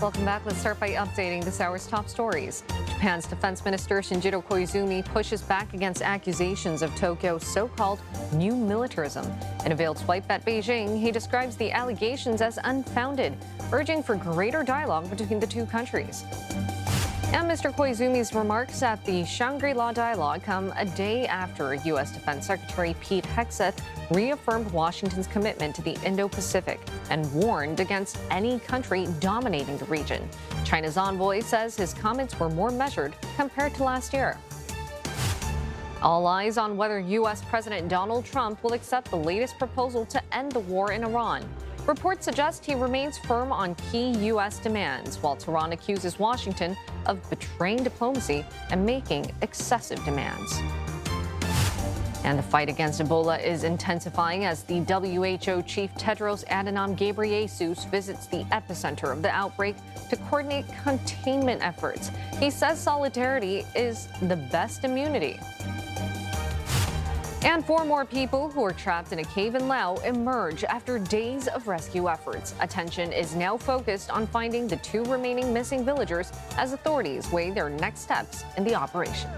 Welcome back. Let's start by updating this hour's top stories. Japan's Defense Minister Shinjiro Koizumi pushes back against accusations of Tokyo's so-called new militarism. In a veiled swipe at Beijing, he describes the allegations as unfounded, urging for greater dialogue between the two countries. And Mr. Koizumi's remarks at the Shangri-La Dialogue come a day after U.S. Defense Secretary Pete Hegseth reaffirmed Washington's commitment to the Indo-Pacific and warned against any country dominating the region. China's envoy says his comments were more measured compared to last year. All eyes on whether U.S. President Donald Trump will accept the latest proposal to end the war in Iran. Reports suggest he remains firm on key U.S. demands, while Tehran accuses Washington of betraying diplomacy and making excessive demands. And the fight against Ebola is intensifying as the WHO chief Tedros Adhanom Ghebreyesus visits the epicenter of the outbreak to coordinate containment efforts. He says solidarity is the best immunity. And 4 more people who are trapped in a cave in Laos emerge after days of rescue efforts. Attention is now focused on finding the 2 remaining missing villagers as authorities weigh their next steps in the operation.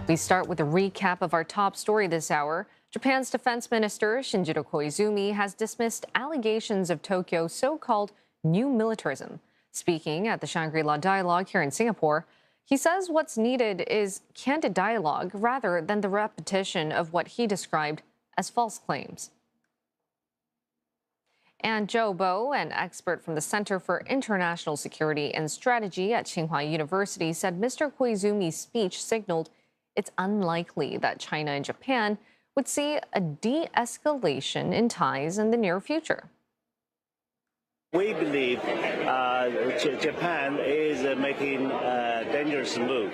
We start with a recap of our top story this hour. Japan's defense minister, Shinjiro Koizumi, has dismissed allegations of Tokyo's so-called new militarism. Speaking at the Shangri-La Dialogue here in Singapore, he says what's needed is candid dialogue rather than the repetition of what he described as false claims. And Joe Bo, an expert from the Center for International Security and Strategy at Tsinghua University, said Mr. Koizumi's speech signaled it's unlikely that China and Japan would see a de-escalation in ties in the near future. We believe Japan is making a dangerous move.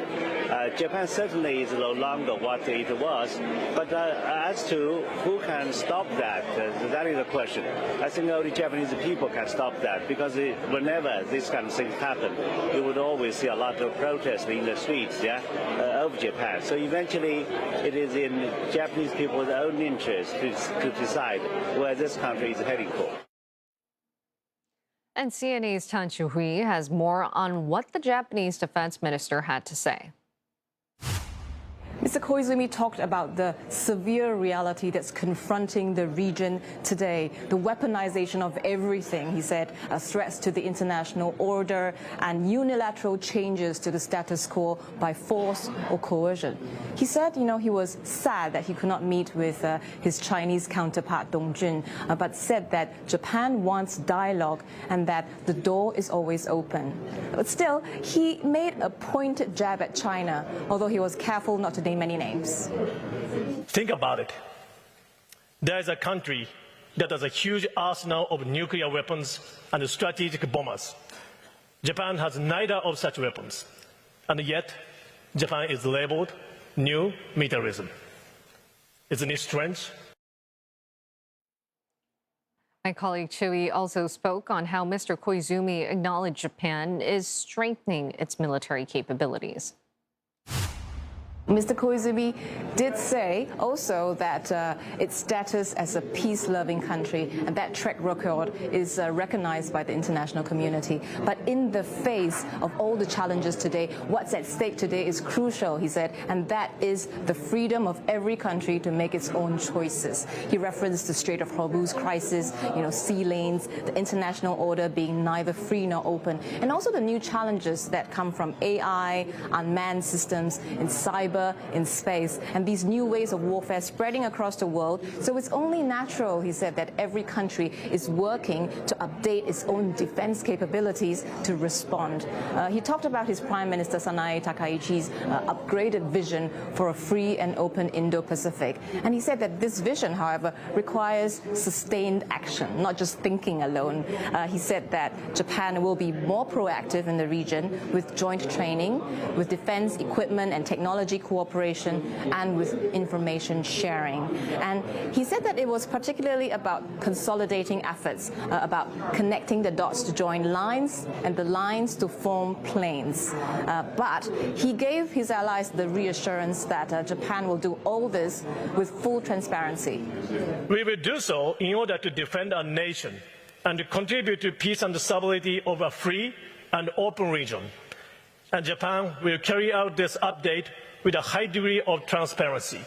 Japan certainly is no longer what it was, but as to who can stop that, that is the question. I think only Japanese people can stop that, because whenever this kind of thing happen, you would always see a lot of protests in the streets, of Japan. So eventually, it is in Japanese people's own interest to decide where this country is heading for. And CNA's Tan Chu-hui has more on what the Japanese defense minister had to say. Mr. Koizumi talked about the severe reality that's confronting the region today, the weaponization of everything, he said, threats to the international order and unilateral changes to the status quo by force or coercion. He said, he was sad that he could not meet with his Chinese counterpart, Dong Jun, but said that Japan wants dialogue and that the door is always open. But still, he made a pointed jab at China, although he was careful not to name many names. Think about it. There is a country that has a huge arsenal of nuclear weapons and strategic bombers. Japan has neither of such weapons, and yet Japan is labeled new militarism. Isn't it strange? My colleague Chui also spoke on how Mr. Koizumi acknowledged Japan is strengthening its military capabilities. Mr. Koizumi did say also that its status as a peace-loving country and that track record is recognized by the international community. But in the face of all the challenges today, what's at stake today is crucial, he said, and that is the freedom of every country to make its own choices. He referenced the Strait of Hormuz crisis, sea lanes, the international order being neither free nor open, and also the new challenges that come from AI, unmanned systems, in cyber, in space, and these new ways of warfare spreading across the world. So it's only natural, he said, that every country is working to update its own defense capabilities to respond. He talked about his Prime Minister Sanae Takaichi's upgraded vision for a free and open Indo-Pacific. And he said that this vision, however, requires sustained action, not just thinking alone. He said that Japan will be more proactive in the region with joint training, with defense equipment and technology cooperation, and with information sharing. And he said that it was particularly about consolidating efforts, about connecting the dots to join lines and the lines to form planes. But he gave his allies the reassurance that Japan will do all this with full transparency. We will do so in order to defend our nation and to contribute to peace and stability of a free and open region. And Japan will carry out this update with a high degree of transparency.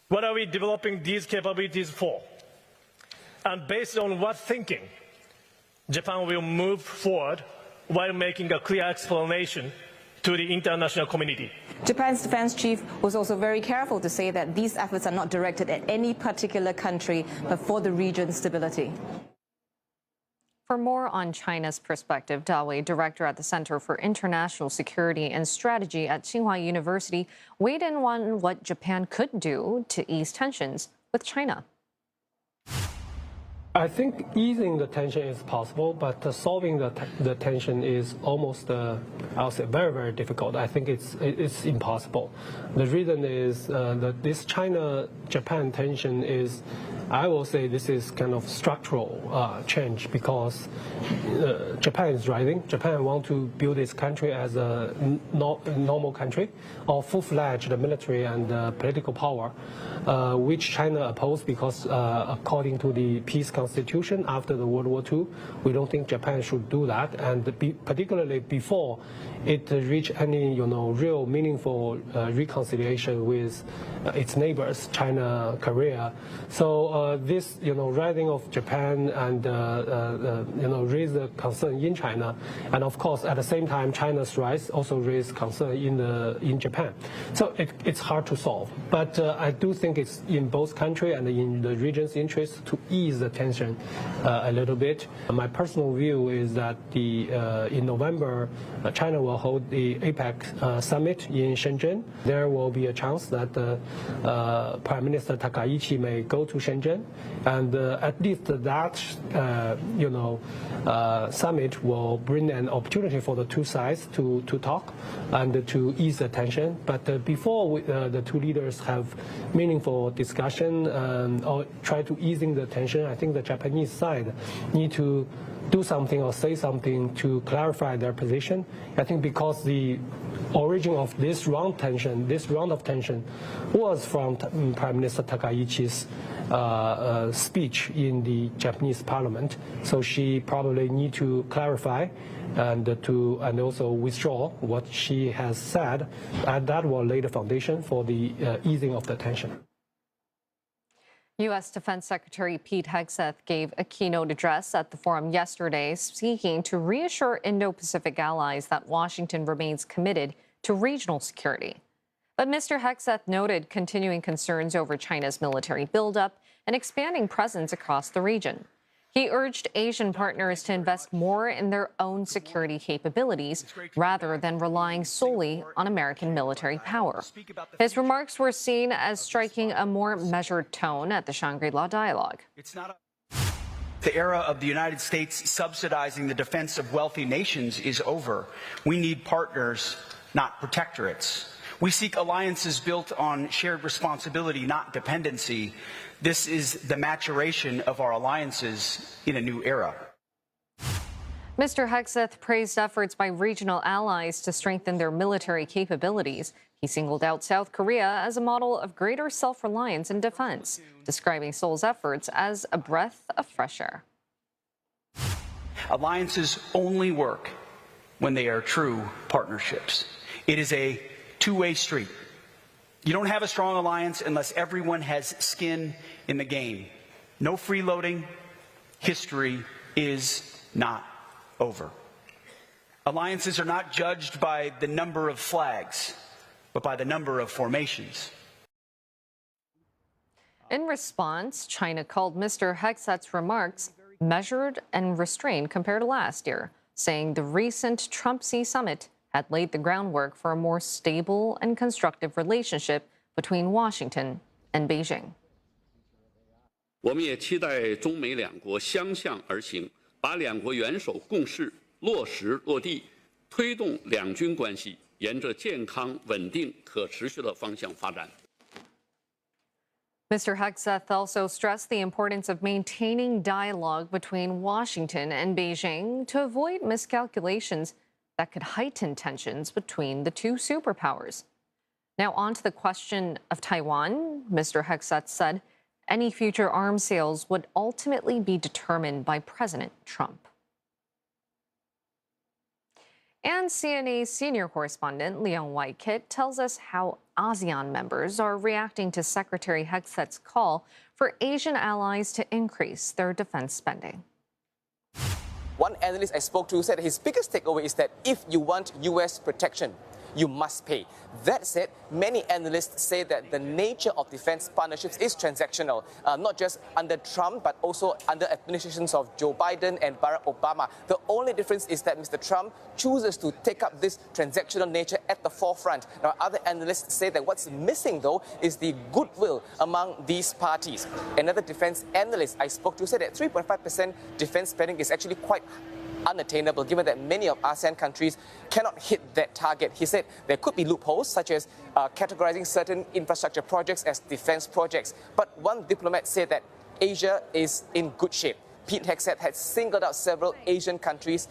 What are we developing these capabilities for? And based on what thinking, Japan will move forward while making a clear explanation to the international community. Japan's defense chief was also very careful to say that these efforts are not directed at any particular country, but for the region's stability. For more on China's perspective, Da Wei, director at the Center for International Security and Strategy at Tsinghua University, weighed in on what Japan could do to ease tensions with China. I think easing the tension is possible, but solving the tension is almost, I'll say, very, very difficult. I think it's impossible. The reason is that this China-Japan tension is, I will say, this is kind of structural change because Japan is rising. Japan wants to build its country as a normal country, or full-fledged military and political power, which China opposed because, according to the peace constitution after the World War II, we don't think Japan should do that, and particularly before it reach any real meaningful reconciliation with its neighbors, China, Korea. So this rising of Japan and raise the concern in China, and of course at the same time China's rise also raise concern in Japan. So it's hard to solve, but I do think it's in both country and in the region's interest to ease the tension a little bit. My personal view is that in November, China will hold the APEC summit in Shenzhen. There will be a chance that Prime Minister Takaichi may go to Shenzhen, and at least that summit will bring an opportunity for the two sides to talk and to ease the tension. But before the two leaders have meaningful discussion or try to easing the tension, I think the Japanese side need to do something or say something to clarify their position. I think because the origin of this round of tension was from Prime Minister Takaichi's speech in the Japanese parliament. So she probably need to clarify and also withdraw what she has said, and that will lay the foundation for the easing of the tension. U.S. Defense Secretary Pete Hegseth gave a keynote address at the forum yesterday, seeking to reassure Indo-Pacific allies that Washington remains committed to regional security. But Mr. Hegseth noted continuing concerns over China's military buildup and expanding presence across the region. He urged Asian partners to invest more in their own security capabilities rather than relying solely on American military power. His remarks were seen as striking a more measured tone at the Shangri-La Dialogue. The era of the United States subsidizing the defense of wealthy nations is over. We need partners, not protectorates. We seek alliances built on shared responsibility, not dependency. This is the maturation of our alliances in a new era. Mr. Hegseth praised efforts by regional allies to strengthen their military capabilities. He singled out South Korea as a model of greater self-reliance in defense, describing Seoul's efforts as a breath of fresh air. Alliances only work when they are true partnerships. It is a two-way street. You don't have a strong alliance unless everyone has skin in the game. No freeloading. History is not over. Alliances are not judged by the number of flags, but by the number of formations. In response, China called Mr. Hegseth's remarks measured and restrained compared to last year, saying the recent Trump-Xi summit had laid the groundwork for a more stable and constructive relationship between Washington and Beijing. 我们也期待中美两国相向而行，把两国元首共识落实落地，推动两军关系沿着健康、稳定、可持续的方向发展。 Mr. Hegseth also stressed the importance of maintaining dialogue between Washington and Beijing to avoid miscalculations that could heighten tensions between the two superpowers. Now on to the question of Taiwan. Mr. Hegseth said Any future arms sales would ultimately be determined by President Trump. And CNA's senior correspondent, Leon Whitekit, tells us how ASEAN members are reacting to Secretary Hegseth's call for Asian allies to increase their defense spending. One analyst I spoke to said his biggest takeaway is that if you want U.S. protection, you must pay. That said, many analysts say that the nature of defense partnerships is transactional, not just under Trump, but also under administrations of Joe Biden and Barack Obama. The only difference is that Mr. Trump chooses to take up this transactional nature at the forefront. Now, other analysts say that what's missing, though, is the goodwill among these parties. Another defense analyst I spoke to said that 3.5% defense spending is actually quite unattainable, given that many of ASEAN countries cannot hit that target. He said there could be loopholes, such as categorizing certain infrastructure projects as defense projects. But one diplomat said that Asia is in good shape. Pete Hegseth had singled out several Asian countries,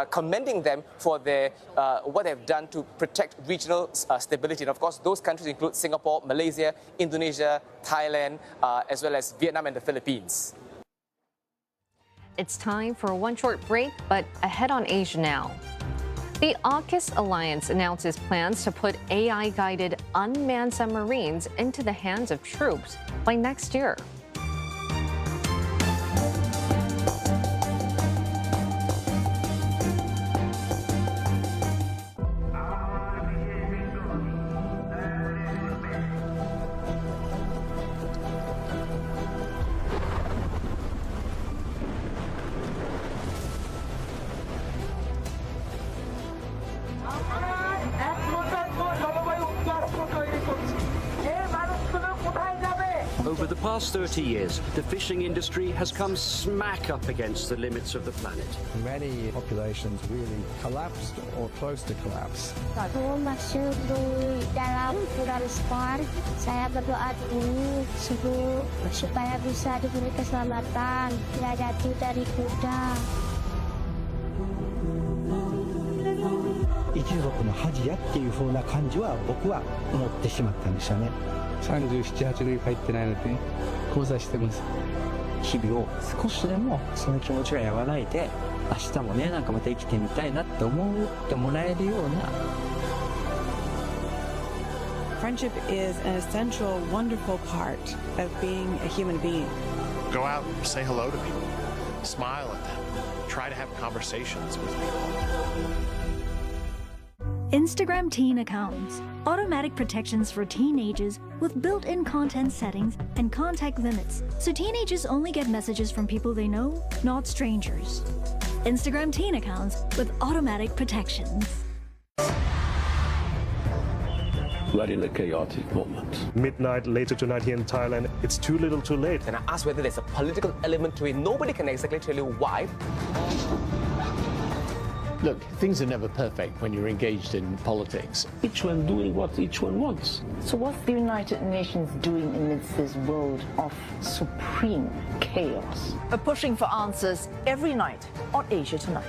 commending them for their what they've done to protect regional stability. And of course, those countries include Singapore, Malaysia, Indonesia, Thailand, as well as Vietnam and the Philippines. It's time for one short break, but ahead on Asia now. The AUKUS alliance announces plans to put AI-guided unmanned submarines into the hands of troops by next year. Over the past 30 years, the fishing industry has come smack up against the limits of the planet. Many populations really collapsed or close to collapse. Waktu masuk di dalam udara sport, saya berdoa dulu supaya bisa diberi keselamatan, tidak jatuh dari kuda. 一族の恥やっていう風な感じは僕は思ってしまったんでしたね。37、8年帰ってないので交差してます。日々を少しでもその気持ちが和らいで、明日もねなんかまた生きてみたいなって思ってもらえるような。Friendship is an essential, wonderful part of being a human being. Go out, say hello to people, smile at them, try to have conversations with people. Instagram Teen Accounts. Automatic protections for teenagers with built-in content settings and contact limits, so teenagers only get messages from people they know, not strangers. Instagram Teen Accounts with automatic protections. We're in a chaotic moment. Midnight later tonight here in Thailand, it's too little too late. And I asked whether there's a political element to it. Nobody can exactly tell you why. Look, things are never perfect when you're engaged in politics. Each one doing what each one wants. So what's the United Nations doing amidst this world of supreme chaos? We're pushing for answers every night on Asia Tonight.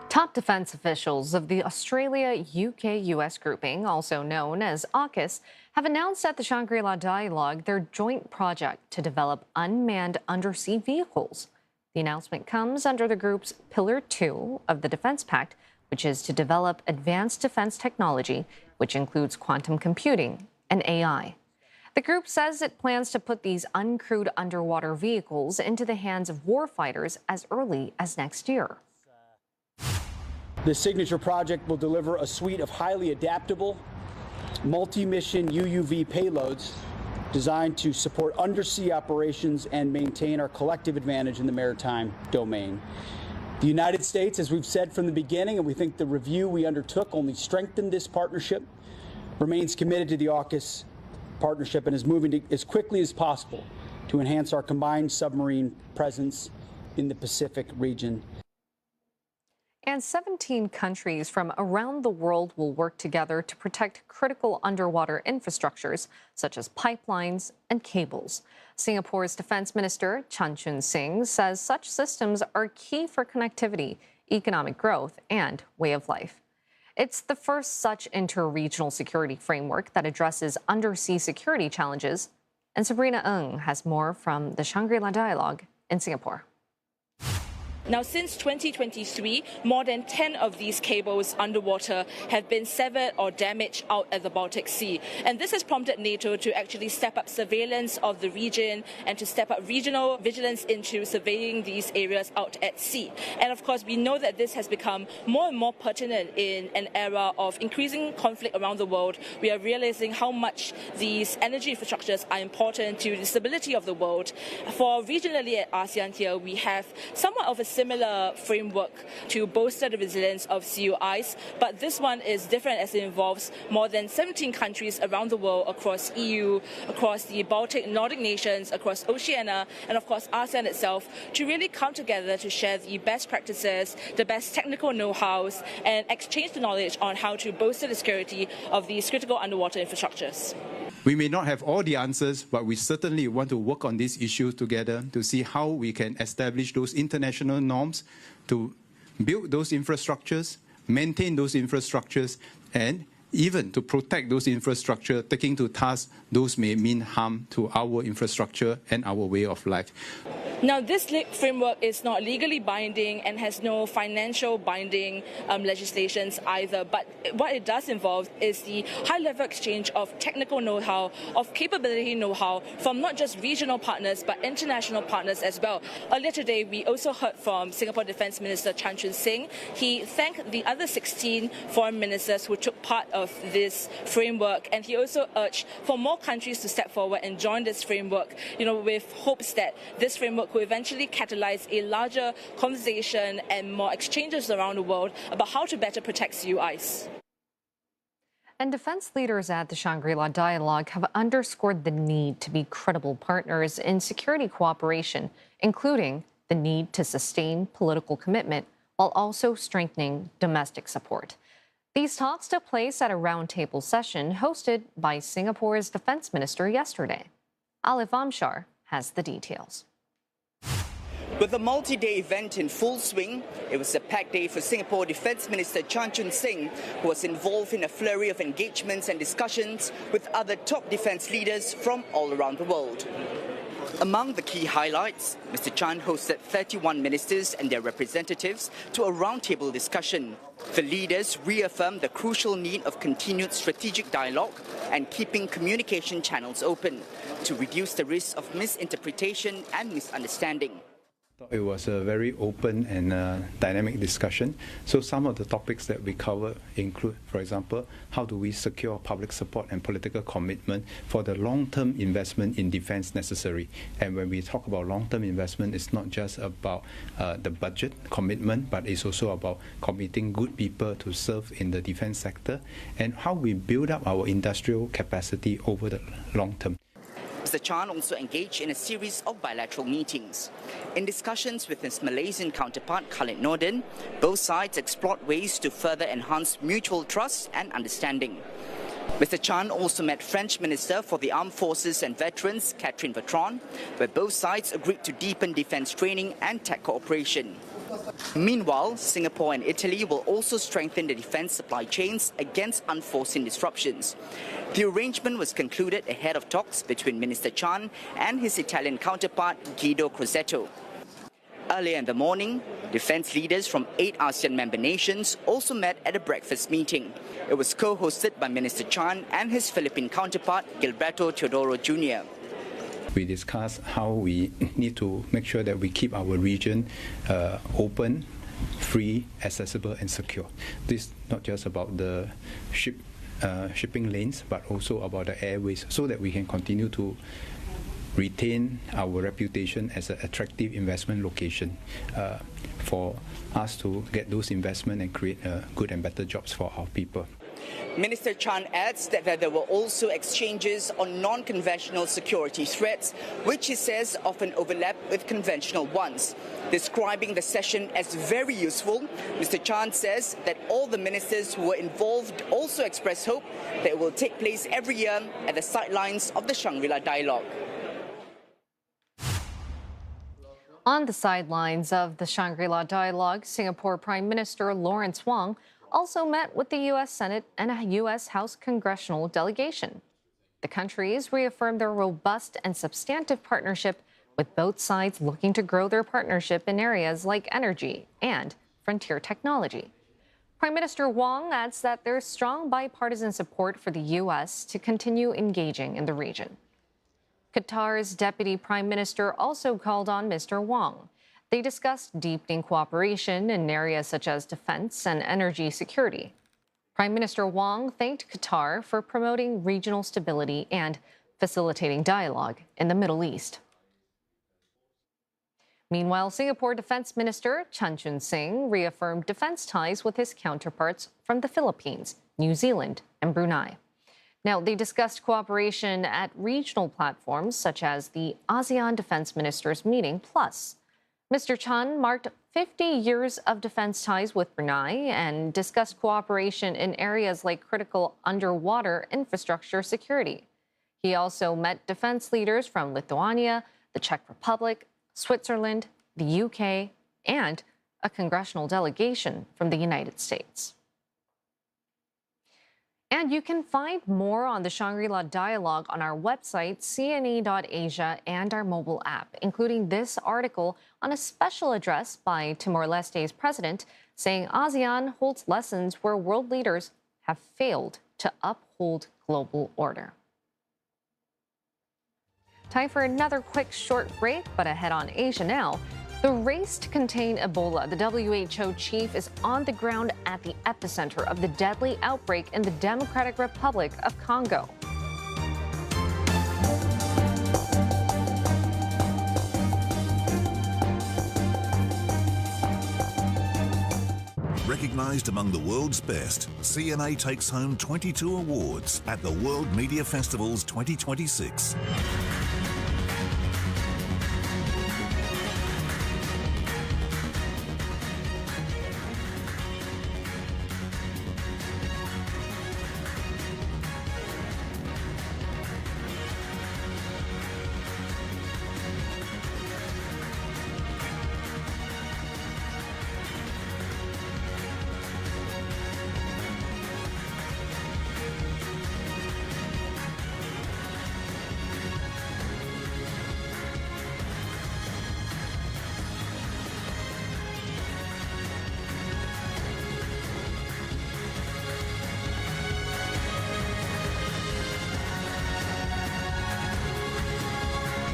Top defense officials of the Australia-UK-US grouping, also known as AUKUS, have announced at the Shangri-La Dialogue their joint project to develop unmanned undersea vehicles. The announcement comes under the group's Pillar 2 of the Defense Pact, which is to develop advanced defense technology, which includes quantum computing and AI. The group says it plans to put these uncrewed underwater vehicles into the hands of warfighters as early as next year. The signature project will deliver a suite of highly adaptable, multi-mission UUV payloads designed to support undersea operations and maintain our collective advantage in the maritime domain. The United States, as we've said from the beginning, and we think the review we undertook only strengthened this partnership, remains committed to the AUKUS partnership and is moving as quickly as possible to enhance our combined submarine presence in the Pacific region. And 17 countries from around the world will work together to protect critical underwater infrastructures, such as pipelines and cables. Singapore's Defence Minister Chan Chun Sing says such systems are key for connectivity, economic growth, and way of life. It's the first such inter-regional security framework that addresses undersea security challenges. And Sabrina Ng has more from the Shangri-La Dialogue in Singapore. Now, since 2023, more than 10 of these cables underwater have been severed or damaged out at the Baltic Sea. And this has prompted NATO to actually step up surveillance of the region and to step up regional vigilance into surveying these areas out at sea. And of course, we know that this has become more and more pertinent in an era of increasing conflict around the world. We are realizing how much these energy infrastructures are important to the stability of the world. For regionally at ASEAN here, we have somewhat of a similar framework to bolster the resilience of CU ice, but this one is different as it involves more than 17 countries around the world, across EU, across the Baltic Nordic nations, across Oceania, and of course ASEAN itself, to really come together to share the best practices, the best technical know-hows, and exchange the knowledge on how to bolster the security of these critical underwater infrastructures. We may not have all the answers, but we certainly want to work on these issues together to see how we can establish those international norms to build those infrastructures, maintain those infrastructures, and even to protect those infrastructure, taking to task those may mean harm to our infrastructure and our way of life. Now, this framework is not legally binding and has no financial binding legislations either, but what it does involve is the high-level exchange of technical know-how, of capability know-how from not just regional partners but international partners as well. Earlier today, we also heard from Singapore Defence Minister Chan Chun Sing. He thanked the other 16 foreign ministers who took part of this framework, and he also urged for more countries to step forward and join this framework, with hopes that this framework will eventually catalyze a larger conversation and more exchanges around the world about how to better protect CU ice. And defense leaders at the Shangri-La Dialogue have underscored the need to be credible partners in security cooperation, including the need to sustain political commitment while also strengthening domestic support. These talks took place at a roundtable session hosted by Singapore's defense minister yesterday. Alif Amshar has the details. With the multi-day event in full swing, it was a packed day for Singapore Defence Minister Chan Chun Sing, who was involved in a flurry of engagements and discussions with other top defence leaders from all around the world. Among the key highlights, Mr. Chan hosted 31 ministers and their representatives to a roundtable discussion. The leaders reaffirmed the crucial need of continued strategic dialogue and keeping communication channels open to reduce the risk of misinterpretation and misunderstanding. It was a very open and dynamic discussion. So some of the topics that we covered include, for example, how do we secure public support and political commitment for the long-term investment in defense necessary. And when we talk about long-term investment, it's not just about the budget commitment, but it's also about committing good people to serve in the defense sector and how we build up our industrial capacity over the long term. Mr. Chan also engaged in a series of bilateral meetings. In discussions with his Malaysian counterpart Khalid Nordin, both sides explored ways to further enhance mutual trust and understanding. Mr. Chan also met French Minister for the Armed Forces and Veterans Catherine Bertrand, where both sides agreed to deepen defence training and tech cooperation. Meanwhile, Singapore and Italy will also strengthen the defence supply chains against unforeseen disruptions. The arrangement was concluded ahead of talks between Minister Chan and his Italian counterpart Guido Crosetto. Earlier in the morning, defence leaders from 8 ASEAN member nations also met at a breakfast meeting. It was co-hosted by Minister Chan and his Philippine counterpart Gilberto Teodoro Jr. We discussed how we need to make sure that we keep our region open, free, accessible and secure. This is not just about the shipping lanes, but also about the airways, so that we can continue to retain our reputation as an attractive investment location for us to get those investment and create good and better jobs for our people. Minister Chan adds that there were also exchanges on non-conventional security threats, which he says often overlap with conventional ones. Describing the session as very useful, Mr. Chan says that all the ministers who were involved also expressed hope that it will take place every year at the sidelines of the Shangri-La Dialogue. On the sidelines of the Shangri-La Dialogue, Singapore Prime Minister Lawrence Wong also met with the U.S. Senate and a U.S. House congressional delegation. The countries reaffirmed their robust and substantive partnership, with both sides looking to grow their partnership in areas like energy and frontier technology. Prime Minister Wong adds that there's strong bipartisan support for the U.S. to continue engaging in the region. Qatar's Deputy Prime Minister also called on Mr. Wong. They discussed deepening cooperation in areas such as defense and energy security. Prime Minister Wong thanked Qatar for promoting regional stability and facilitating dialogue in the Middle East. Meanwhile, Singapore Defence Minister Chan Chun Sing reaffirmed defence ties with his counterparts from the Philippines, New Zealand, and Brunei. Now, they discussed cooperation at regional platforms such as the ASEAN Defence Ministers meeting. Plus, Mr. Chan marked 50 years of defence ties with Brunei and discussed cooperation in areas like critical underwater infrastructure security. He also met defence leaders from Lithuania, the Czech Republic, Switzerland, the UK, and a congressional delegation from the United States. And you can find more on the Shangri-La Dialogue on our website, cna.asia, and our mobile app, including this article on a special address by Timor-Leste's president saying ASEAN holds lessons where world leaders have failed to uphold global order. Time for another quick short break, but ahead on Asia now. The race to contain Ebola, the WHO chief is on the ground at the epicenter of the deadly outbreak in the Democratic Republic of Congo. Recognized among the world's best, CNA takes home 22 awards at the World Media Festivals 2026.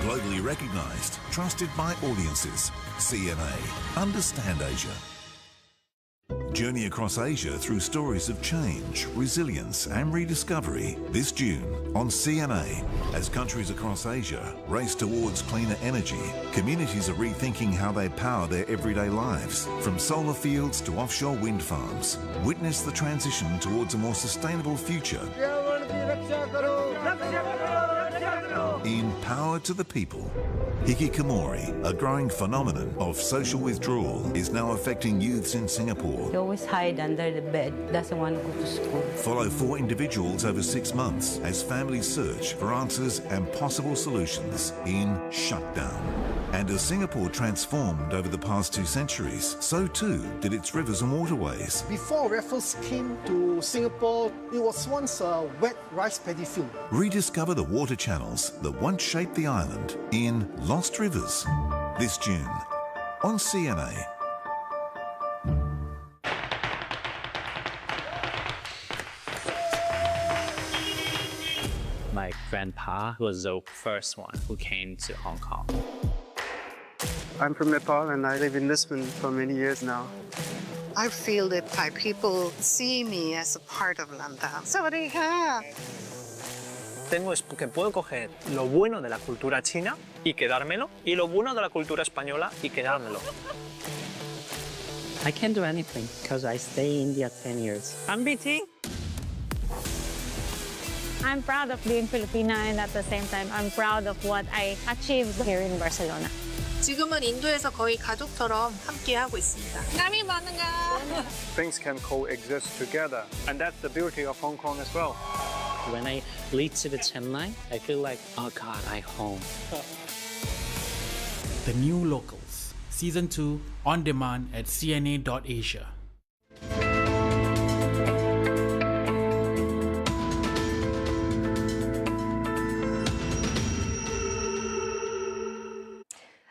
Globally recognized, trusted by audiences. CNA. Understand Asia. Journey across Asia through stories of change, resilience and rediscovery this June on CNA. As countries across Asia race towards cleaner energy, communities are rethinking how they power their everyday lives. From solar fields to offshore wind farms, witness the transition towards a more sustainable future. In Power to the People, hikikomori, a growing phenomenon of social withdrawal, is now affecting youths in Singapore. He always hide under the bed, doesn't want to go to school. Follow 4 individuals over 6 months as families search for answers and possible solutions in Shutdown. And as Singapore transformed over the past 2 centuries, so too did its rivers and waterways. Before Raffles came to Singapore, it was once a wet rice paddy field. Rediscover the water channels that once shaped the island in Lost Rivers this June on CNA. My grandpa was the first one who came to Hong Kong. I'm from Nepal and I live in Lisbon for many years now. I feel that Thai people see me as a part of Landa. Sawadee-ka. Tengo que puedo coger lo bueno de la cultura china y quedármelo, y lo bueno de la cultura española y quedármelo. I can't do anything because I stay in India 10 years. I'm BT. I'm proud of being Filipina, and at the same time, I'm proud of what I achieved here in Barcelona. 지금은 인도에서 거의 가족처럼 함께하고 있습니다. 남이 많은가? Things can coexist together, and that's the beauty of Hong Kong as well. When I lead to the Chennai, I feel like, oh God, I'm home. The New Locals. Season 2 on demand at cna.asia.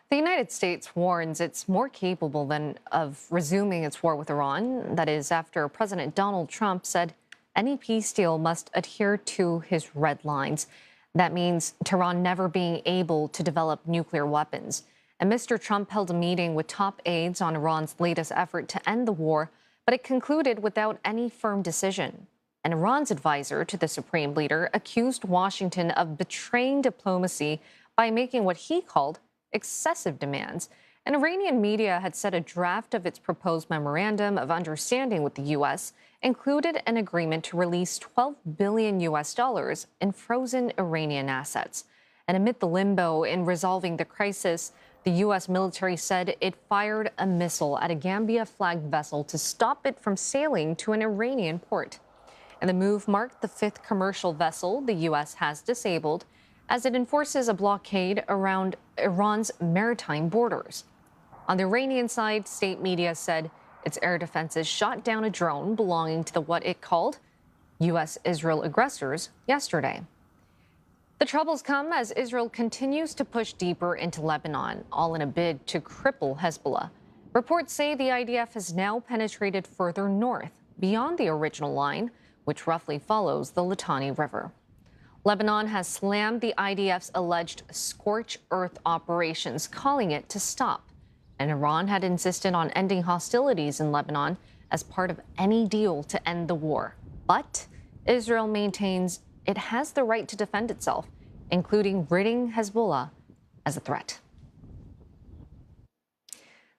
The United States warns it's more capable than of resuming its war with Iran. That is, after President Donald Trump said any peace deal must adhere to his red lines. That means Tehran never being able to develop nuclear weapons. And Mr. Trump held a meeting with top aides on Iran's latest effort to end the war, but it concluded without any firm decision. And Iran's advisor to the supreme leader accused Washington of betraying diplomacy by making what he called excessive demands. And Iranian media had said a draft of its proposed memorandum of understanding with the U.S. included an agreement to release $12 billion in frozen Iranian assets. And amid the limbo in resolving the crisis, the U.S. military said it fired a missile at a Gambia-flagged vessel to stop it from sailing to an Iranian port. And the move marked the fifth commercial vessel the U.S. has disabled as it enforces a blockade around Iran's maritime borders. On the Iranian side, state media said its air defenses shot down a drone belonging to what it called U.S.-Israel aggressors yesterday. The troubles come as Israel continues to push deeper into Lebanon, all in a bid to cripple Hezbollah. Reports say the IDF has now penetrated further north, beyond the original line, which roughly follows the Litani River. Lebanon has slammed the IDF's alleged scorched earth operations, calling it to stop. And Iran had insisted on ending hostilities in Lebanon as part of any deal to end the war. But Israel maintains it has the right to defend itself, including ridding Hezbollah as a threat.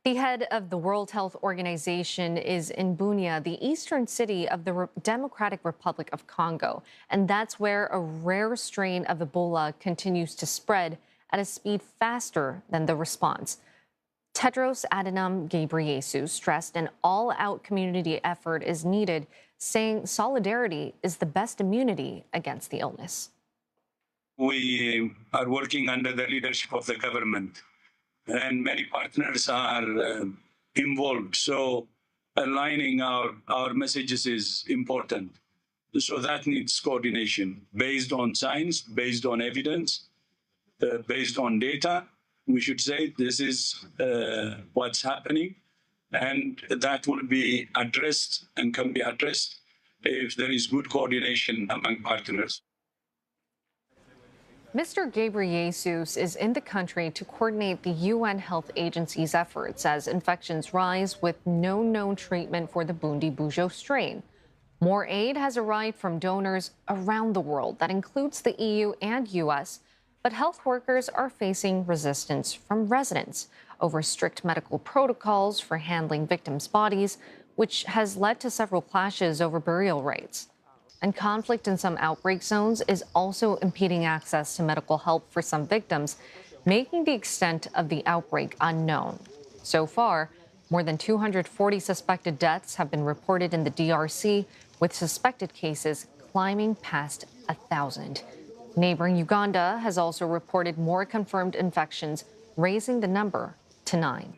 The head of the World Health Organization is in Bunia, the eastern city of the Democratic Republic of Congo. And that's where a rare strain of Ebola continues to spread at a speed faster than the response. Tedros Adhanom Ghebreyesus stressed an all-out community effort is needed, saying solidarity is the best immunity against the illness. We are working under the leadership of the government, and many partners are involved. So aligning our messages is important. So that needs coordination based on science, based on evidence, based on data. We should say this is what's happening, and that will be addressed and can be addressed if there is good coordination among partners. Mr. Ghebreyesus is in the country to coordinate the UN Health Agency's efforts as infections rise with no known treatment for the Bundi-Bujo strain. More aid has arrived from donors around the world. That includes the EU and US. But health workers are facing resistance from residents over strict medical protocols for handling victims' bodies, which has led to several clashes over burial rites. And conflict in some outbreak zones is also impeding access to medical help for some victims, making the extent of the outbreak unknown. So far, more than 240 suspected deaths have been reported in the DRC, with suspected cases climbing past 1,000. Neighboring Uganda has also reported more confirmed infections, raising the number to 9.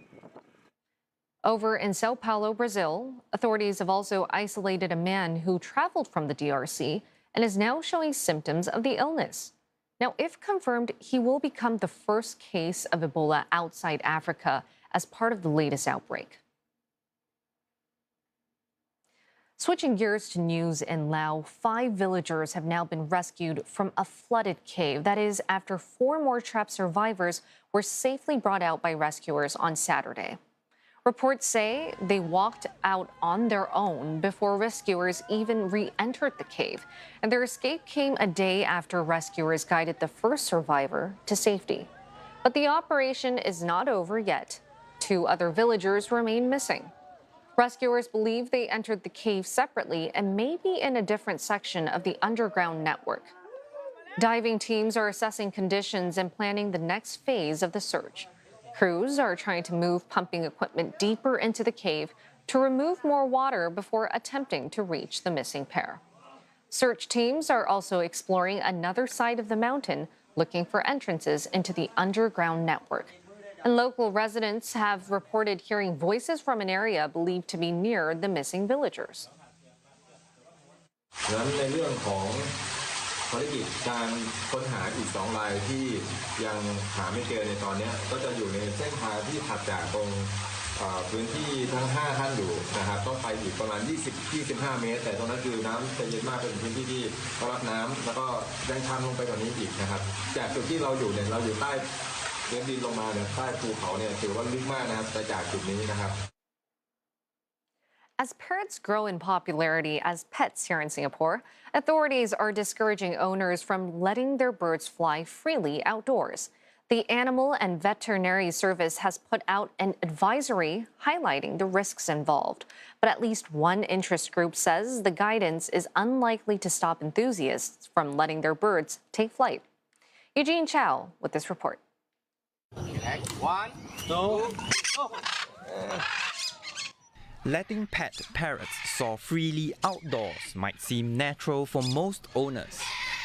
Over in Sao Paulo, Brazil, authorities have also isolated a man who traveled from the DRC and is now showing symptoms of the illness. Now, if confirmed, he will become the first case of Ebola outside Africa as part of the latest outbreak. Switching gears to news in Laos, 5 villagers have now been rescued from a flooded cave. That is, after 4 more trapped survivors were safely brought out by rescuers on Saturday. Reports say they walked out on their own before rescuers even re-entered the cave. And their escape came a day after rescuers guided the first survivor to safety. But the operation is not over yet. 2 other villagers remain missing. Rescuers believe they entered the cave separately and may be in a different section of the underground network. Diving teams are assessing conditions and planning the next phase of the search. Crews are trying to move pumping equipment deeper into the cave to remove more water before attempting to reach the missing pair. Search teams are also exploring another side of the mountain, looking for entrances into the underground network. And local residents have reported hearing voices from an area believed to be near the missing villagers. นั้นในเรื่องของภารกิจการค้นหาอีก2รายที่ยังหาไม่เจอในตอนนี้ก็จะอยู่ในเส้นทางที่ถัดจากตรงพื้นที่ทั้ง5ท่านอยู่นะครับต้องไปอีกประมาณ20-25 เมตรแต่ตรงนั้นคือน้ำจะเย็นมากเป็นพื้นที่ที่รับน้ำแล้วก็แรงชันลงไปกว่านี้อีกนะครับจากจุดที่เราอยู่เนี่ยเราอยู่ใต้เดินดินลงมาเนี่ยใต้ภูเขาเนี่ยถือว่าลึกมากนะครับแต่จากจุดนี้นะครับ As parrots grow in popularity as pets here in Singapore, authorities are discouraging owners from letting their birds fly freely outdoors. The Animal and Veterinary Service has put out an advisory highlighting the risks involved. But at least one interest group says the guidance is unlikely to stop enthusiasts from letting their birds take flight. Eugene Chow with this report. 1, 2, go. Letting pet parrots soar freely outdoors might seem natural for most owners,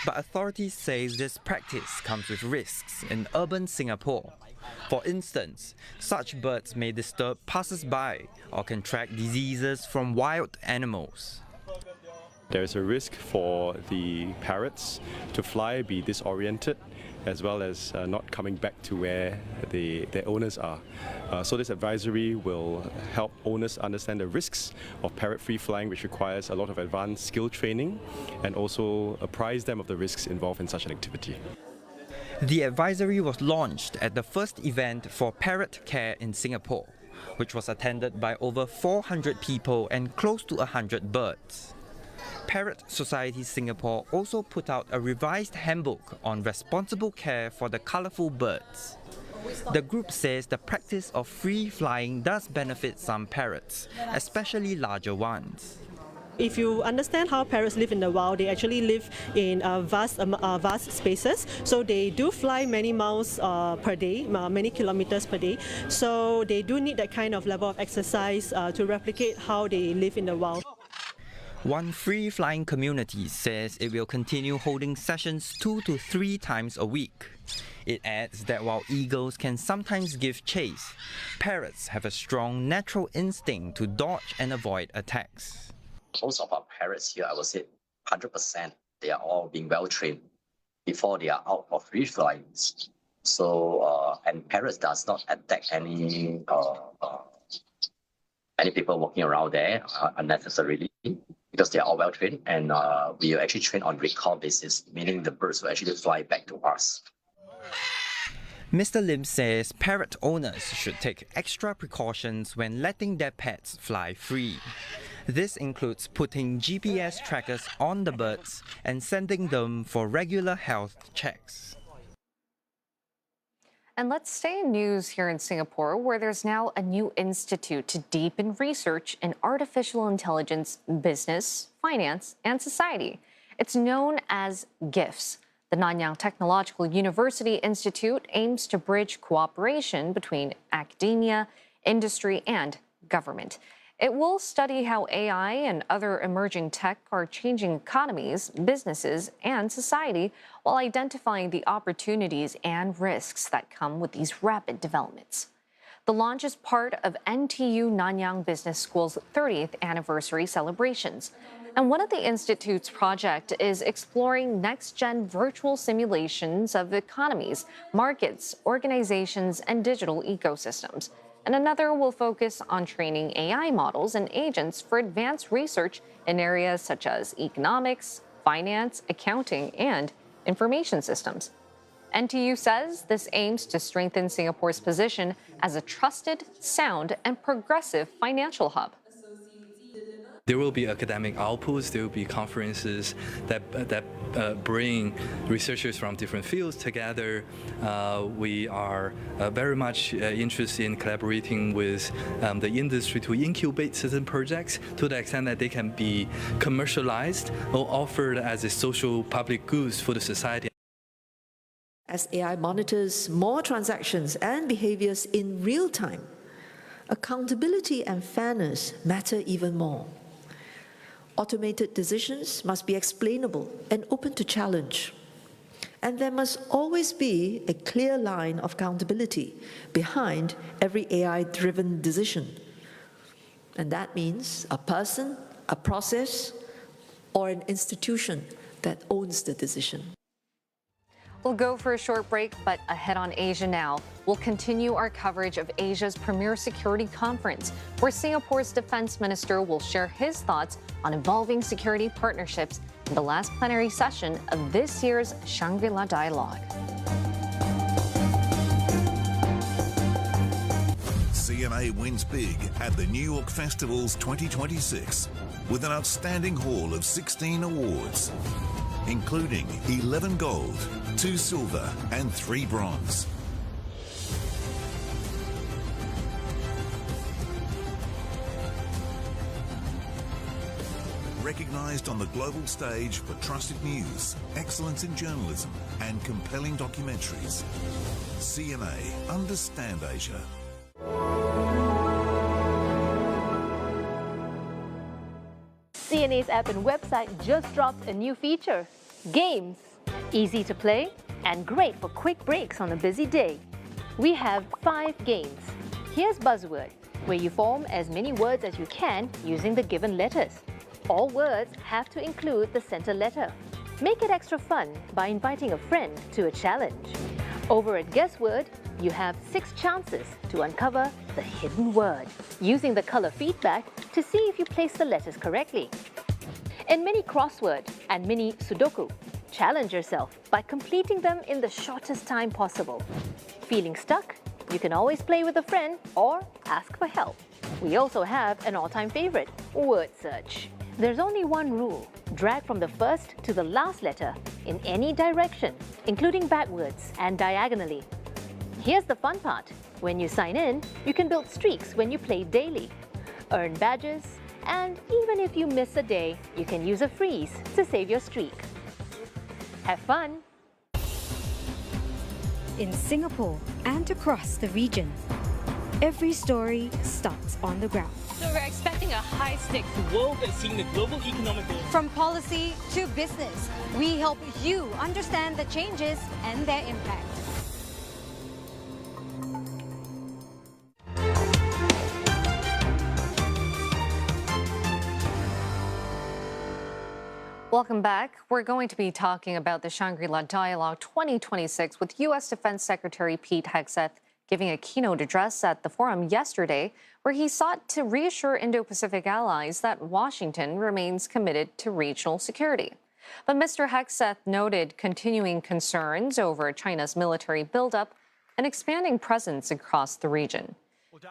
but authorities say this practice comes with risks in urban Singapore. For instance, such birds may disturb passers-by or contract diseases from wild animals. There is a risk for the parrots to fly, be disoriented, as well as not coming back to where their owners are. So this advisory will help owners understand the risks of parrot-free flying, which requires a lot of advanced skill training, and also apprise them of the risks involved in such an activity. The advisory was launched at the first event for parrot care in Singapore, which was attended by over 400 people and close to 100 birds. Parrot Society Singapore also put out a revised handbook on responsible care for the colourful birds. The group says the practice of free flying does benefit some parrots, especially larger ones. If you understand how parrots live in the wild, they actually live in vast spaces. So they do fly many miles per day, many kilometers per day. So they do need that kind of level of exercise to replicate how they live in the wild. One free-flying community says it will continue holding sessions 2 to 3 times a week. It adds that while eagles can sometimes give chase, parrots have a strong natural instinct to dodge and avoid attacks. Most of our parrots here, I would say 100%, they are all being well trained before they are out of free flying. So, and parrots does not attack any people walking around there unnecessarily, because they are all well trained, and we are actually trained on recall basis, meaning the birds will actually fly back to us. Mr. Lim says parrot owners should take extra precautions when letting their pets fly free. This includes putting GPS trackers on the birds and sending them for regular health checks. And let's stay in news here in Singapore, where there's now a new institute to deepen research in artificial intelligence, business, finance, and society. It's known as GIFS. The Nanyang Technological University Institute aims to bridge cooperation between academia, industry, and government. It will study how AI and other emerging tech are changing economies, businesses, and society, while identifying the opportunities and risks that come with these rapid developments. The launch is part of NTU Nanyang Business School's 30th anniversary celebrations. And one of the Institute's projects is exploring next-gen virtual simulations of economies, markets, organizations, and digital ecosystems. And another will focus on training AI models and agents for advanced research in areas such as economics, finance, accounting, and information systems. NTU says this aims to strengthen Singapore's position as a trusted, sound, and progressive financial hub. There will be academic outputs, there will be conferences that bring researchers from different fields together. We are very much interested in collaborating with the industry to incubate certain projects to the extent that they can be commercialized or offered as a social public goods for the society. As AI monitors more transactions and behaviors in real time, accountability and fairness matter even more. Automated decisions must be explainable and open to challenge. And there must always be a clear line of accountability behind every AI-driven decision. And that means a person, a process, or an institution that owns the decision. We'll go for a short break, but ahead on Asia now. We'll continue our coverage of Asia's premier security conference, where Singapore's defense minister will share his thoughts on evolving security partnerships in the last plenary session of this year's Shangri-La Dialogue. CNA wins big at the New York Festival's 2026 with an outstanding haul of 16 awards, including 11 gold, 2 silver and 3 bronze. Recognized on the global stage for trusted news, excellence in journalism and compelling documentaries. CNA, Understand Asia. CNA's app and website just dropped a new feature, Games. Easy to play and great for quick breaks on a busy day. We have 5 games. Here's Buzzword, where you form as many words as you can using the given letters. All words have to include the center letter. Make it extra fun by inviting a friend to a challenge. Over at Guessword, you have 6 chances to uncover the hidden word, using the color feedback to see if you place the letters correctly. In Mini Crossword and Mini Sudoku, challenge yourself by completing them in the shortest time possible. Feeling stuck? You can always play with a friend or ask for help. We also have an all-time favorite, Word Search. There's only one rule: drag from the first to the last letter in any direction, including backwards and diagonally. Here's the fun part. When you sign in, you can build streaks when you play daily, earn badges, and even if you miss a day, you can use a freeze to save your streak. Have fun! In Singapore and across the region, every story starts on the ground. So we're expecting a high-stakes world that's seeing the global economic growth. From policy to business, we help you understand the changes and their impact. Welcome back. We're going to be talking about the Shangri-La Dialogue 2026 with U.S. Defense Secretary Pete Hegseth giving a keynote address at the forum yesterday, where he sought to reassure Indo-Pacific allies that Washington remains committed to regional security. But Mr. Hegseth noted continuing concerns over China's military buildup and expanding presence across the region.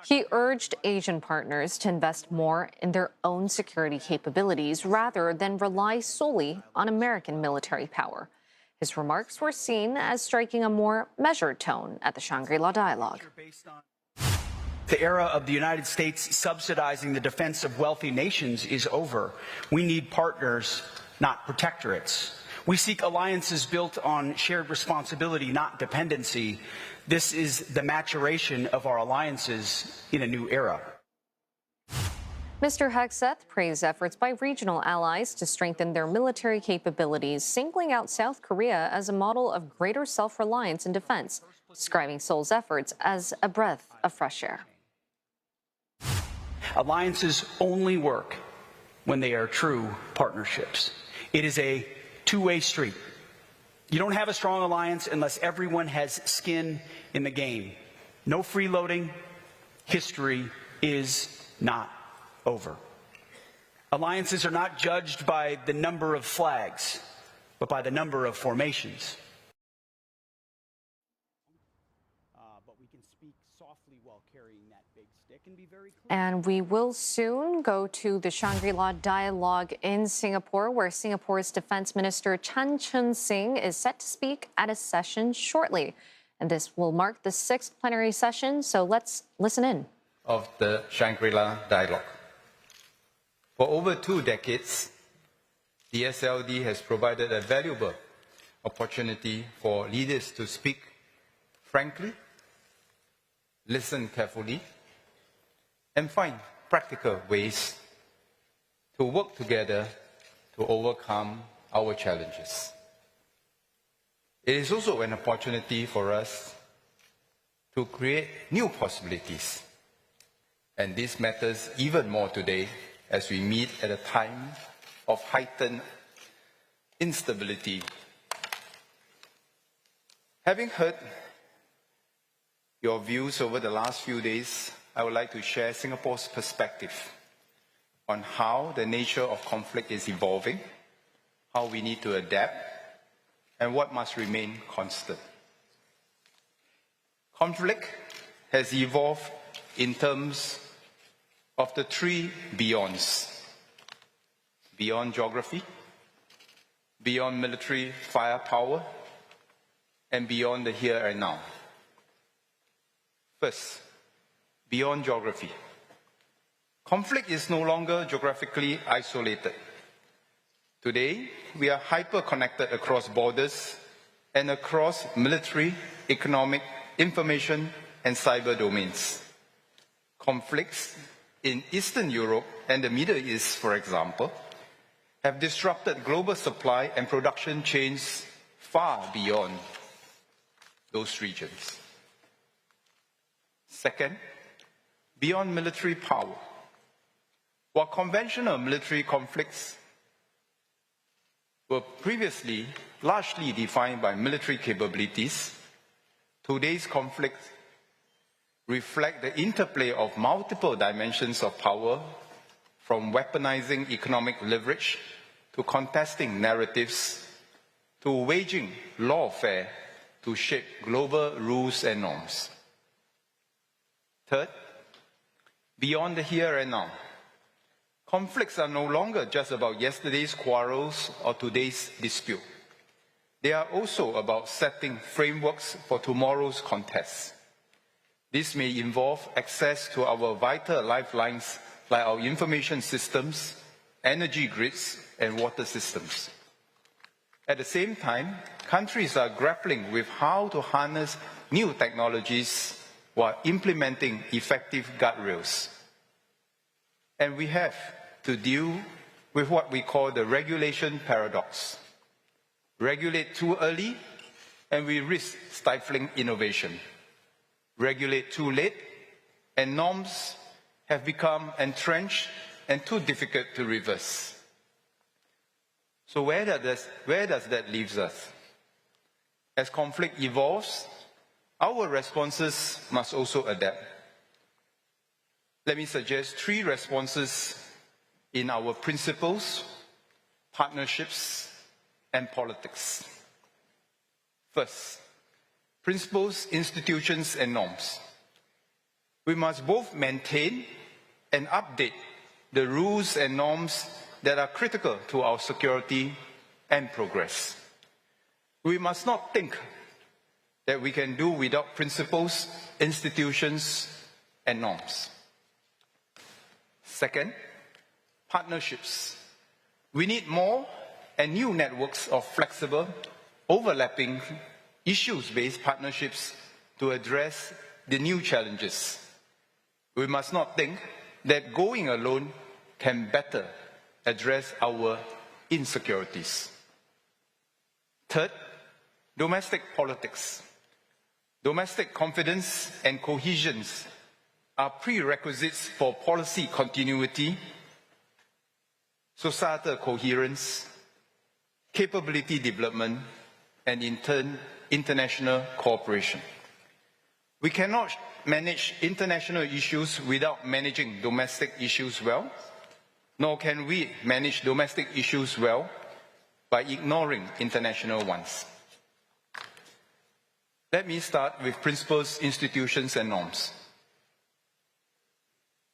He urged Asian partners to invest more in their own security capabilities rather than rely solely on American military power. His remarks were seen as striking a more measured tone at the Shangri-La Dialogue. The era of the United States subsidizing the defense of wealthy nations is over. We need partners, not protectorates. We seek alliances built on shared responsibility, not dependency. This is the maturation of our alliances in a new era. Mr. Hegseth praised efforts by regional allies to strengthen their military capabilities, singling out South Korea as a model of greater self-reliance in defense, describing Seoul's efforts as a breath of fresh air. Alliances only work when they are true partnerships. It is a two-way street. You don't have a strong alliance unless everyone has skin in the game. No freeloading. History is not over. Alliances are not judged by the number of flags, but by the number of formations. And we will soon go to the Shangri-La Dialogue in Singapore, where Singapore's Defence Minister Chan Chun Sing is set to speak at a session shortly. And this will mark the 6th plenary session, so let's listen in. Of the Shangri-La Dialogue. For over 2 decades, the SLD has provided a valuable opportunity for leaders to speak frankly, listen carefully, and find practical ways to work together to overcome our challenges. It is also an opportunity for us to create new possibilities. And this matters even more today as we meet at a time of heightened instability. Having heard your views over the last few days, I would like to share Singapore's perspective on how the nature of conflict is evolving, how we need to adapt, and what must remain constant. Conflict has evolved in terms of the three beyonds: beyond geography, beyond military firepower, and beyond the here and now. First, beyond geography. Conflict is no longer geographically isolated. Today, we are hyper-connected across borders and across military, economic, information, and cyber domains. Conflicts in Eastern Europe and the Middle East, for example, have disrupted global supply and production chains far beyond those regions. Second, beyond military power. While conventional military conflicts were previously largely defined by military capabilities, today's conflicts reflect the interplay of multiple dimensions of power, from weaponizing economic leverage to contesting narratives to waging lawfare to shape global rules and norms. Third, beyond the here and now. Conflicts are no longer just about yesterday's quarrels or today's dispute. They are also about setting frameworks for tomorrow's contests. This may involve access to our vital lifelines like our information systems, energy grids, and water systems. At the same time, countries are grappling with how to harness new technologies while implementing effective guardrails. And we have to deal with what we call the regulation paradox. Regulate too early, and we risk stifling innovation. Regulate too late, and norms have become entrenched and too difficult to reverse. So where does that leave us? As conflict evolves, our responses must also adapt. Let me suggest three responses in our principles, partnerships, and politics. First, principles, institutions, and norms. We must both maintain and update the rules and norms that are critical to our security and progress. We must not think that we can do without principles, institutions, and norms. Second, partnerships. We need more and new networks of flexible, overlapping, issues-based partnerships to address the new challenges. We must not think that going alone can better address our insecurities. Third, domestic politics. Domestic confidence and cohesion are prerequisites for policy continuity, societal coherence, capability development, and in turn, international cooperation. We cannot manage international issues without managing domestic issues well, nor can we manage domestic issues well by ignoring international ones. Let me start with principles, institutions, and norms.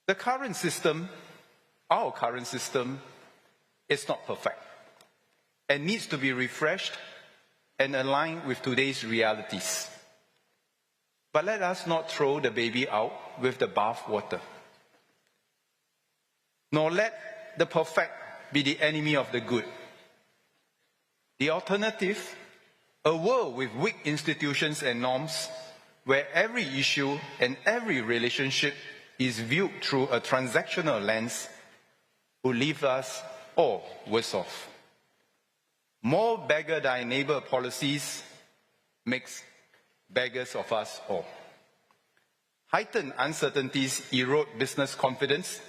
The current system, our current system, is not perfect and needs to be refreshed and aligned with today's realities. But let us not throw the baby out with the bathwater, nor let the perfect be the enemy of the good. The alternative, a world with weak institutions and norms, where every issue and every relationship is viewed through a transactional lens, will leave us all worse off. More beggar thy neighbor policies makes beggars of us all. Heightened uncertainties erode business confidence,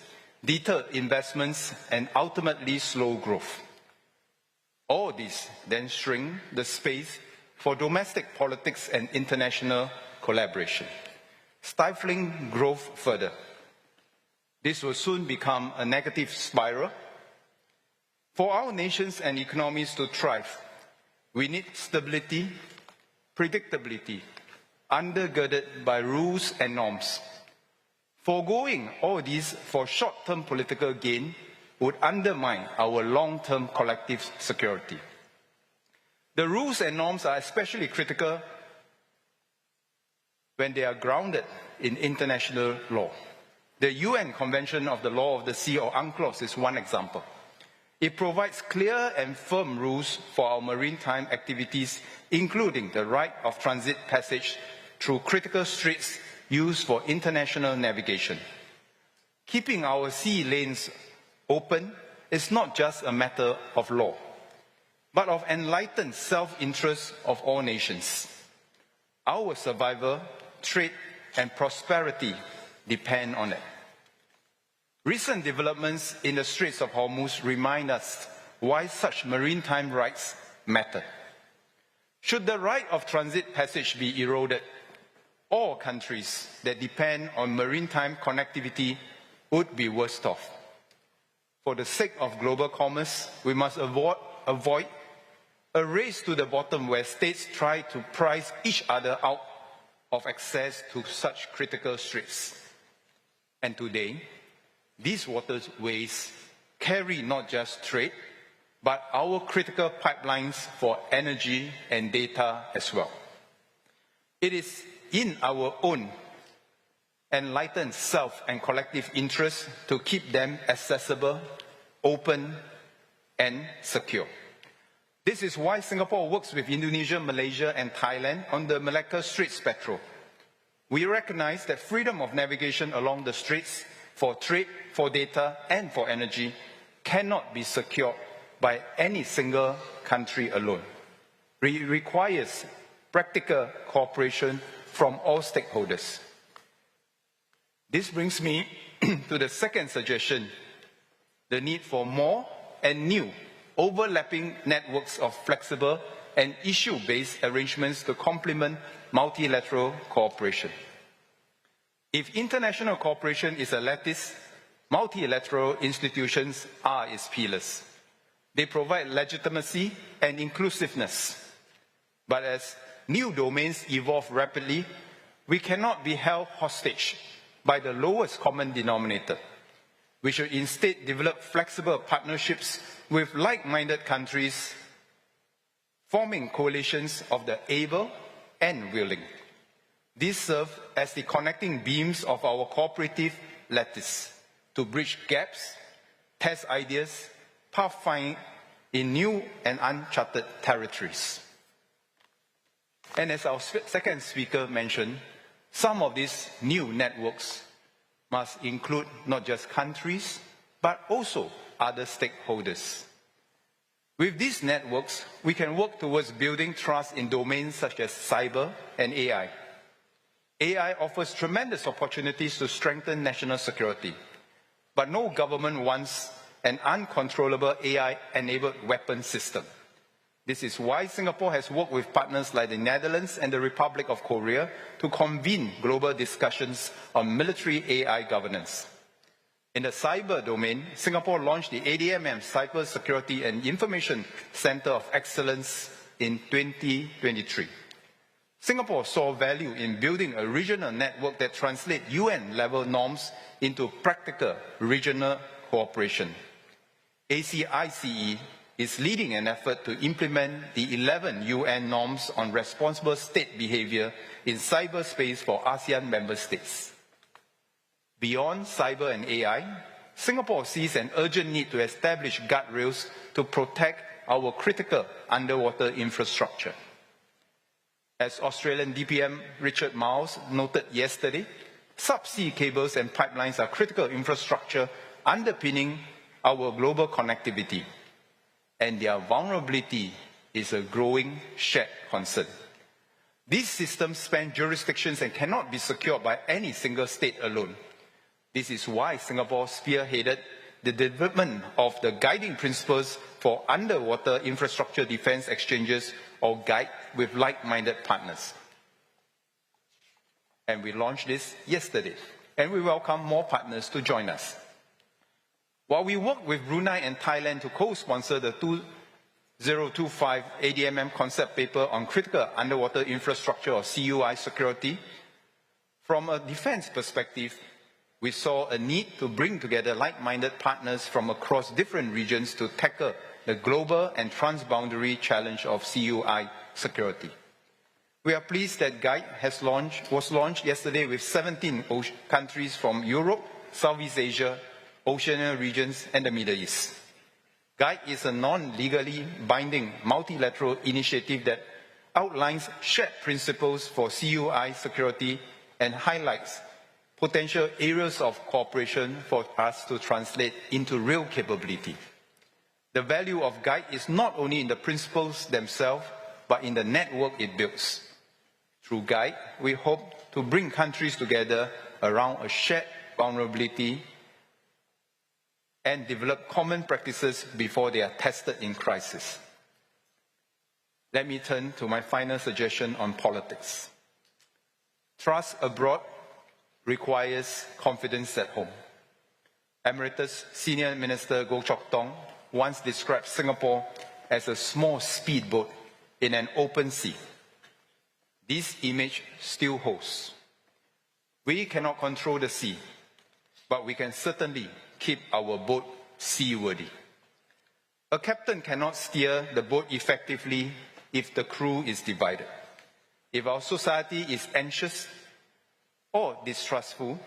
deter investments, and ultimately slow growth. All this then shrink the space for domestic politics and international collaboration, stifling growth further. This will soon become a negative spiral. For our nations and economies to thrive, we need stability, predictability, undergirded by rules and norms. Foregoing all these for short-term political gain would undermine our long-term collective security. The rules and norms are especially critical when they are grounded in international law. The UN Convention of the Law of the Sea, or UNCLOS, is one example. It provides clear and firm rules for our maritime activities, including the right of transit passage through critical straits used for international navigation. Keeping our sea lanes open is not just a matter of law, but of enlightened self-interest of all nations. Our survival, trade, and prosperity depend on it. Recent developments in the Straits of Hormuz remind us why such maritime rights matter. Should the right of transit passage be eroded, all countries that depend on maritime connectivity would be worse off. For the sake of global commerce, we must avoid a race to the bottom where states try to price each other out of access to such critical straits. And today, these waterways carry not just trade, but our critical pipelines for energy and data as well. It is in our own enlightened self and collective interest to keep them accessible, open, and secure. This is why Singapore works with Indonesia, Malaysia, and Thailand on the Malacca Straits Patrol. We recognize that freedom of navigation along the straits for trade, for data, and for energy cannot be secured by any single country alone. It requires practical cooperation from all stakeholders. This brings me to the second suggestion, the need for more and new overlapping networks of flexible and issue-based arrangements to complement multilateral cooperation. If international cooperation is a lattice, multilateral institutions are its pillars. They provide legitimacy and inclusiveness. But as new domains evolve rapidly, we cannot be held hostage by the lowest common denominator. We should instead develop flexible partnerships with like-minded countries, forming coalitions of the able and willing. These serve as the connecting beams of our cooperative lattice to bridge gaps, test ideas, pathfind in new and uncharted territories. And as our second speaker mentioned, some of these new networks must include not just countries, but also other stakeholders. With these networks, we can work towards building trust in domains such as cyber and AI. AI offers tremendous opportunities to strengthen national security, but no government wants an uncontrollable AI-enabled weapon system. This is why Singapore has worked with partners like the Netherlands and the Republic of Korea to convene global discussions on military AI governance. In the cyber domain, Singapore launched the ADMM Cyber Security and Information Center of Excellence in 2023. Singapore saw value in building a regional network that translates UN-level norms into practical regional cooperation. ACICE is leading an effort to implement the 11 UN norms on responsible state behavior in cyberspace for ASEAN member states. Beyond cyber and AI, Singapore sees an urgent need to establish guardrails to protect our critical underwater infrastructure. As Australian DPM Richard Miles noted yesterday, subsea cables and pipelines are critical infrastructure underpinning our global connectivity, and their vulnerability is a growing shared concern. These systems span jurisdictions and cannot be secured by any single state alone. This is why Singapore spearheaded the development of the guiding principles for underwater infrastructure defense exchanges, or GUIDE, with like-minded partners. And we launched this yesterday, and we welcome more partners to join us. While we work with Brunei and Thailand to co-sponsor the 2025 ADMM concept paper on critical underwater infrastructure, or CUI security, from a defense perspective, we saw a need to bring together like-minded partners from across different regions to tackle the global and transboundary challenge of CUI security. We are pleased that GUIDE was launched yesterday with 17 countries from Europe, Southeast Asia, Oceania regions, and the Middle East. GUIDE is a non-legally binding multilateral initiative that outlines shared principles for CUI security and highlights potential areas of cooperation for us to translate into real capability. The value of GUIDE is not only in the principles themselves, but in the network it builds. Through GUIDE, we hope to bring countries together around a shared vulnerability and develop common practices before they are tested in crisis. Let me turn to my final suggestion on politics. Trust abroad requires confidence at home. Emeritus Senior Minister Goh Chok Tong once described Singapore as a small speedboat in an open sea. This image still holds. We cannot control the sea, but we can certainly keep our boat seaworthy. A captain cannot steer the boat effectively if the crew is divided. If our society is anxious or distrustful,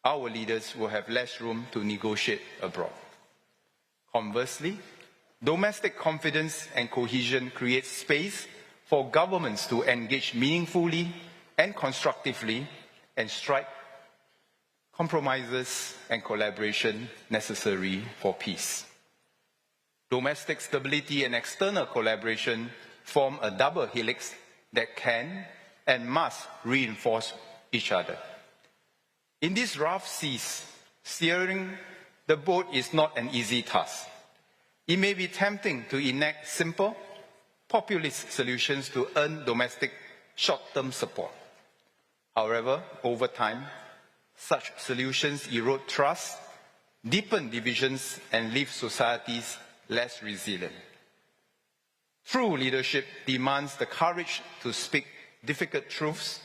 our leaders will have less room to negotiate abroad. Conversely, domestic confidence and cohesion create space for governments to engage meaningfully and constructively and strike compromises and collaboration necessary for peace. Domestic stability and external collaboration form a double helix that can and must reinforce each other. In these rough seas, steering the boat is not an easy task. It may be tempting to enact simple, populist solutions to earn domestic short-term support. However, over time, such solutions erode trust, deepen divisions, and leave societies less resilient. True leadership demands the courage to speak difficult truths,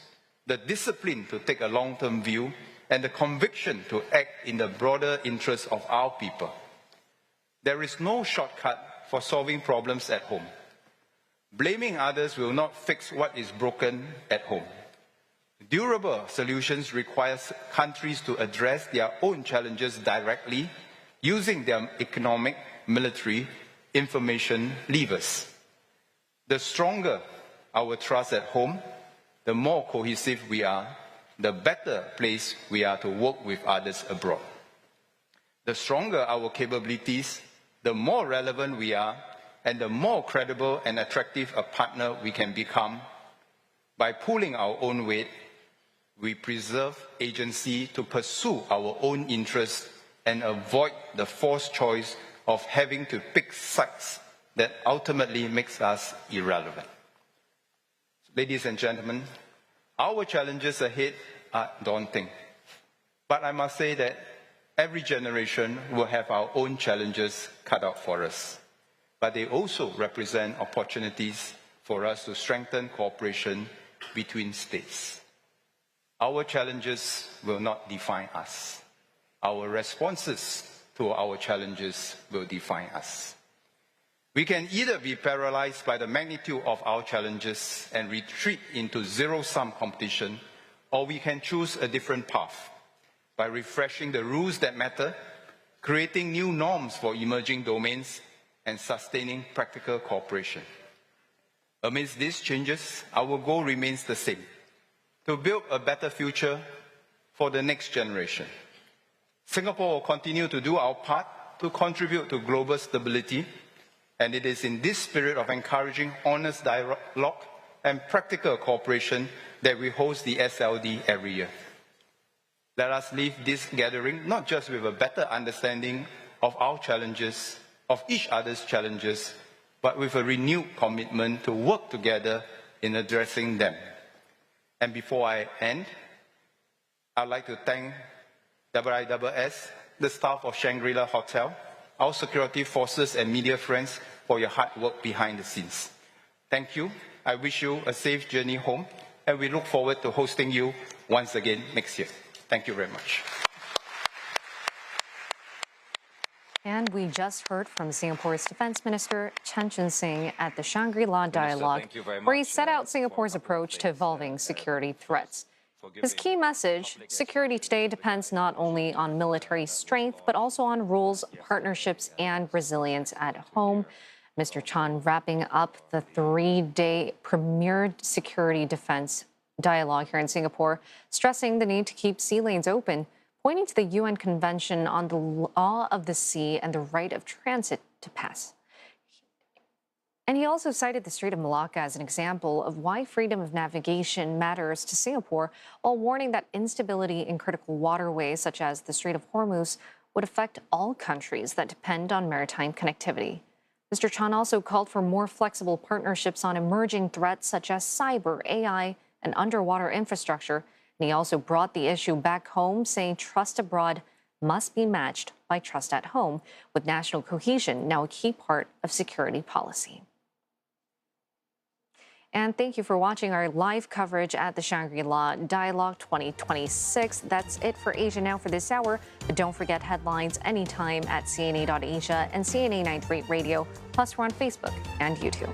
the discipline to take a long-term view, and the conviction to act in the broader interests of our people. There is no shortcut for solving problems at home. Blaming others will not fix what is broken at home. Durable solutions require countries to address their own challenges directly using their economic, military, information levers. The stronger our trust at home, the more cohesive we are, the better place we are to work with others abroad. The stronger our capabilities, the more relevant we are, and the more credible and attractive a partner we can become. By pulling our own weight, we preserve agency to pursue our own interests and avoid the forced choice of having to pick sides that ultimately makes us irrelevant. Ladies and gentlemen, our challenges ahead are daunting. But I must say that every generation will have our own challenges cut out for us. But they also represent opportunities for us to strengthen cooperation between states. Our challenges will not define us. Our responses to our challenges will define us. We can either be paralyzed by the magnitude of our challenges and retreat into zero-sum competition, or we can choose a different path by refreshing the rules that matter, creating new norms for emerging domains, and sustaining practical cooperation. Amidst these changes, our goal remains the same: to build a better future for the next generation. Singapore will continue to do our part to contribute to global stability, and it is in this spirit of encouraging honest dialogue and practical cooperation that we host the SLD every year. Let us leave this gathering not just with a better understanding of our challenges, of each other's challenges, but with a renewed commitment to work together in addressing them. And before I end, I'd like to thank IIS, the staff of Shangri-La Hotel, our security forces and media friends for your hard work behind the scenes. Thank you. I wish you a safe journey home, and we look forward to hosting you once again next year. Thank you very much. And we just heard from Singapore's Defence Minister Chan Chun Sing at the Shangri-La Dialogue, where he set out Singapore's approach to evolving security threats. His key message, security today depends not only on military strength, but also on rules, partnerships, and resilience at home. Mr. Chan wrapping up the 3-day premier security defense dialogue here in Singapore, stressing the need to keep sea lanes open, pointing to the UN Convention on the Law of the Sea and the right of transit to pass. And he also cited the Strait of Malacca as an example of why freedom of navigation matters to Singapore, while warning that instability in critical waterways such as the Strait of Hormuz would affect all countries that depend on maritime connectivity. Mr. Chan also called for more flexible partnerships on emerging threats such as cyber, AI, and underwater infrastructure. And he also brought the issue back home, saying trust abroad must be matched by trust at home, with national cohesion now a key part of security policy. And thank you for watching our live coverage at the Shangri-La Dialogue 2026. That's it for Asia Now for this hour. But don't forget headlines anytime at CNA.Asia and CNA 93 Radio. Plus, we're on Facebook and YouTube.